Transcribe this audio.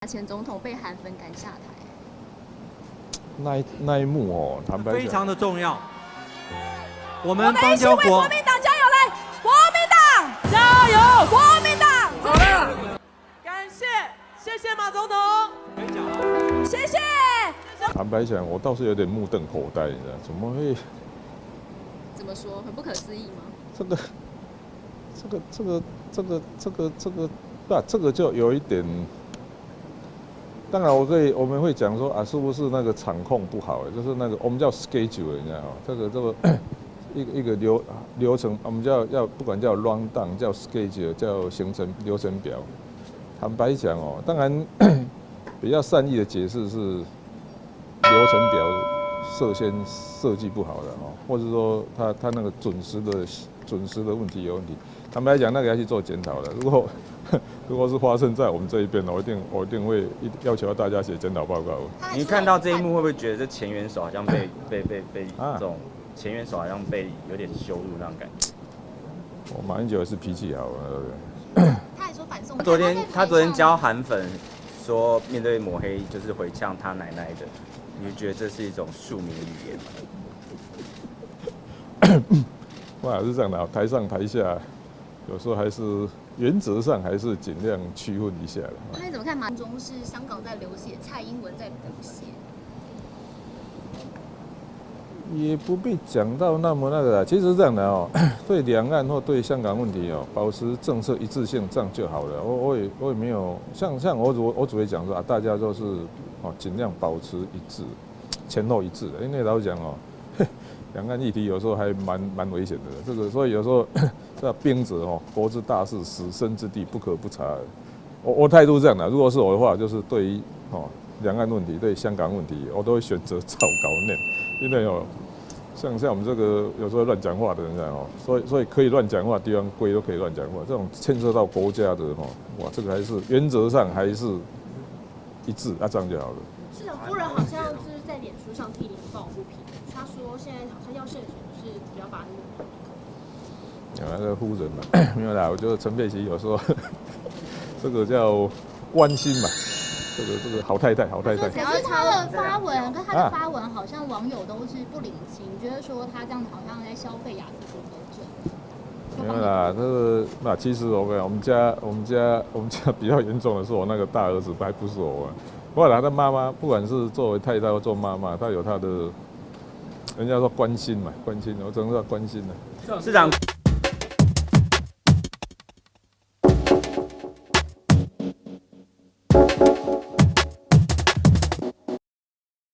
前总统被韩粉赶下台。那一幕哦，坦白讲非常的重要。我们邦交国，国民党加油！来，国民党加油！国民党好了，感谢，谢谢马总统，谢谢。坦白讲，我倒是有点目瞪口呆，你知道怎么会？怎么说？很不可思议吗？这个就有一点。当然，我们会讲说啊，是不是那个场控不好？就是那个我们叫 schedule， 你知道吗？这个一个流程，我们要不管叫 run down， 叫 schedule， 叫行程流程表。坦白讲哦，当然比较善意的解释是流程表事先设计不好的哦，或者说他那个准时的问题有问题。坦白讲，那个要去做检讨的。如果是发生在我们这一边，我一定会要求大家写检讨报告。你看到这一幕，会不会觉得这前元首好像被这种前元首好像被有点羞辱那种感觉？我马英九也是脾气好，他还说反送。他昨天教韩粉说，面对抹黑就是回呛他奶奶的，你觉得这是一种庶民语言吗？哇，是这样的，台上台下，有时候还是原则上还是尽量区分一下的。那你怎么看？马中是香港在流血，蔡英文在补血。也不必讲到那么那个啦，其实是这样的哦，对两岸或对香港问题哦，保持政策一致性，这样就好了。我也没有像我只会讲说啊，大家都是哦尽量保持一致，前后一致的，因为老实讲哦，两岸议题有时候还蛮危险的，这个所以有时候这兵者哦，国之大事，死生之地，不可不察。我态度是这样的，如果是我的话，就是对于哦两岸问题、对香港问题，我都会选择照稿念。因为哦，像我们这个有时候乱讲话的人哦，所以可以乱讲话的地方，规都可以乱讲话。这种牵涉到国家的哦，哇，这个还是原则上还是一致啊，这样就好了。市长夫人好像就是在脸书上替您抱不平，她说现在好像要胜选是比较把你。有那个夫人嘛，没有啦，我觉得陈佩琪有时候这个叫关心嘛。这个好太太。可是他的发文跟他的发文，好像网友都是不领情，觉得说他这样子好像在消费雅思综合症。没有啦，那其实我们家比较严重的是我那个大儿子，还不是我。后来他妈妈，不管是作为太太或做妈妈，她有她的，人家说关心嘛，关心，我只能说关心了。市长。